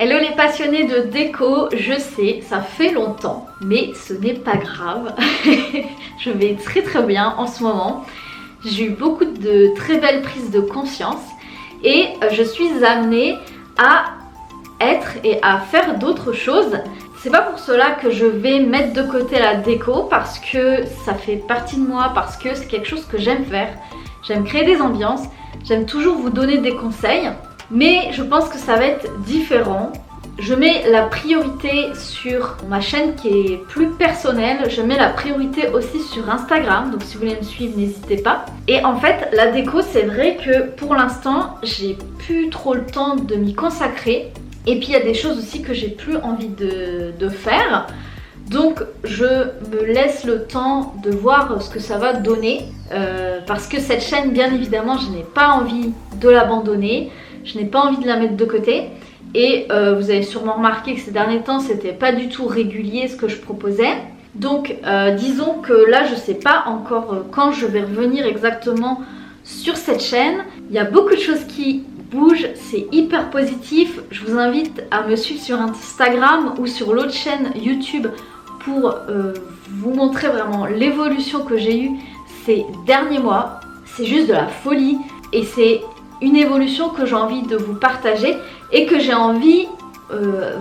Hello les passionnés de déco, je sais, ça fait longtemps, mais ce n'est pas grave. Je vais très bien en ce moment. J'ai eu beaucoup de très belles prises de conscience et je suis amenée à être et à faire d'autres choses. C'est pas pour cela que je vais mettre de côté la déco, parce que ça fait partie de moi, parce que c'est quelque chose que j'aime faire. J'aime créer des ambiances, j'aime toujours vous donner des conseils. Mais je pense que ça va être différent. Je mets la priorité sur ma chaîne qui est plus personnelle. Je mets la priorité aussi sur Instagram. Donc si vous voulez me suivre, n'hésitez pas. Et en fait, la déco, c'est vrai que pour l'instant, j'ai plus trop le temps de m'y consacrer. Et puis il y a des choses aussi que j'ai plus envie de faire. Donc je me laisse le temps de voir ce que ça va donner. Parce que cette chaîne, bien évidemment, je n'ai pas envie de l'abandonner. Je n'ai pas envie de la mettre de côté et vous avez sûrement remarqué que ces derniers temps c'était pas du tout régulier ce que je proposais. Donc disons que là je sais pas encore quand je vais revenir exactement sur cette chaîne. Il y a beaucoup de choses qui bougent, c'est hyper positif. Je vous invite à me suivre sur Instagram ou sur l'autre chaîne YouTube pour vous montrer vraiment l'évolution que j'ai eue ces derniers mois. C'est juste de la folie et c'est une évolution que j'ai envie de vous partager et que j'ai envie,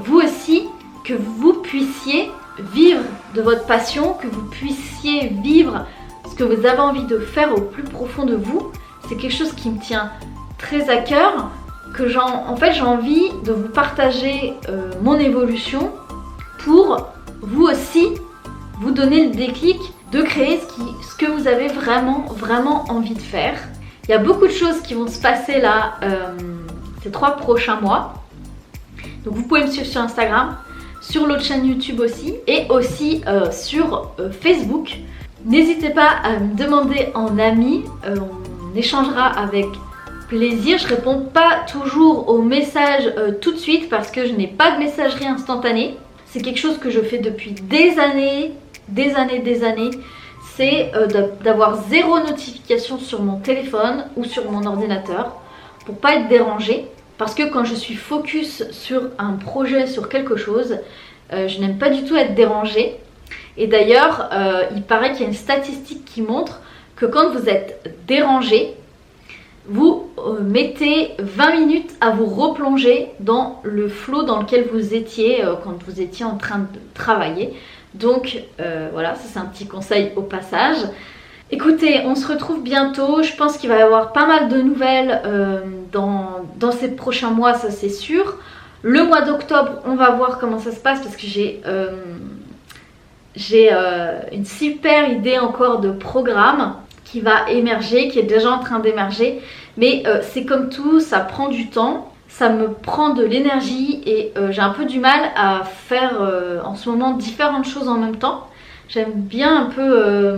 vous aussi, que vous puissiez vivre de votre passion, que vous puissiez vivre ce que vous avez envie de faire au plus profond de vous. C'est quelque chose qui me tient très à cœur, que j'ai envie de vous partager mon évolution pour vous aussi vous donner le déclic de créer ce que vous avez vraiment envie de faire. Il y a beaucoup de choses qui vont se passer là ces 3 prochains mois. Donc vous pouvez me suivre sur Instagram, sur l'autre chaîne YouTube aussi et aussi sur Facebook. N'hésitez pas à me demander en ami, on échangera avec plaisir. Je réponds pas toujours aux messages tout de suite parce que je n'ai pas de messagerie instantanée. C'est quelque chose que je fais depuis des années. C'est d'avoir 0 notification sur mon téléphone ou sur mon ordinateur pour pas être dérangée, parce que quand je suis focus sur un projet, sur quelque chose, je n'aime pas du tout être dérangée. Et d'ailleurs il paraît qu'il y a une statistique qui montre que quand vous êtes dérangé, vous mettez 20 minutes à vous replonger dans le flow dans lequel vous étiez quand vous étiez en train de travailler. Donc voilà, ça c'est un petit conseil au passage. Écoutez, on se retrouve bientôt. Je pense qu'il va y avoir pas mal de nouvelles dans ces prochains mois, ça c'est sûr. Le mois d'octobre, on va voir comment ça se passe parce que j'ai une super idée encore de programme qui va émerger, qui est déjà en train d'émerger. Mais c'est comme tout, ça prend du temps. Ça me prend de l'énergie et j'ai un peu du mal à faire en ce moment différentes choses en même temps. J'aime bien un peu...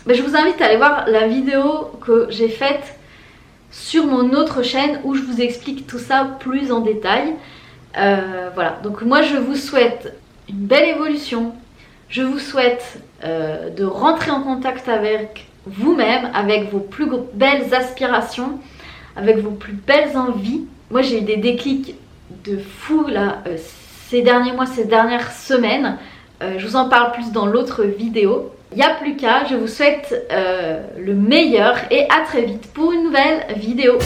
Mais je vous invite à aller voir la vidéo que j'ai faite sur mon autre chaîne où je vous explique tout ça plus en détail. Voilà, donc moi je vous souhaite une belle évolution. Je vous souhaite de rentrer en contact avec vous-même, avec vos plus belles aspirations, avec vos plus belles envies. Moi j'ai eu des déclics de fou là ces derniers mois, ces dernières semaines. Je vous en parle plus dans l'autre vidéo. Il n'y a plus qu'à, je vous souhaite le meilleur et à très vite pour une nouvelle vidéo.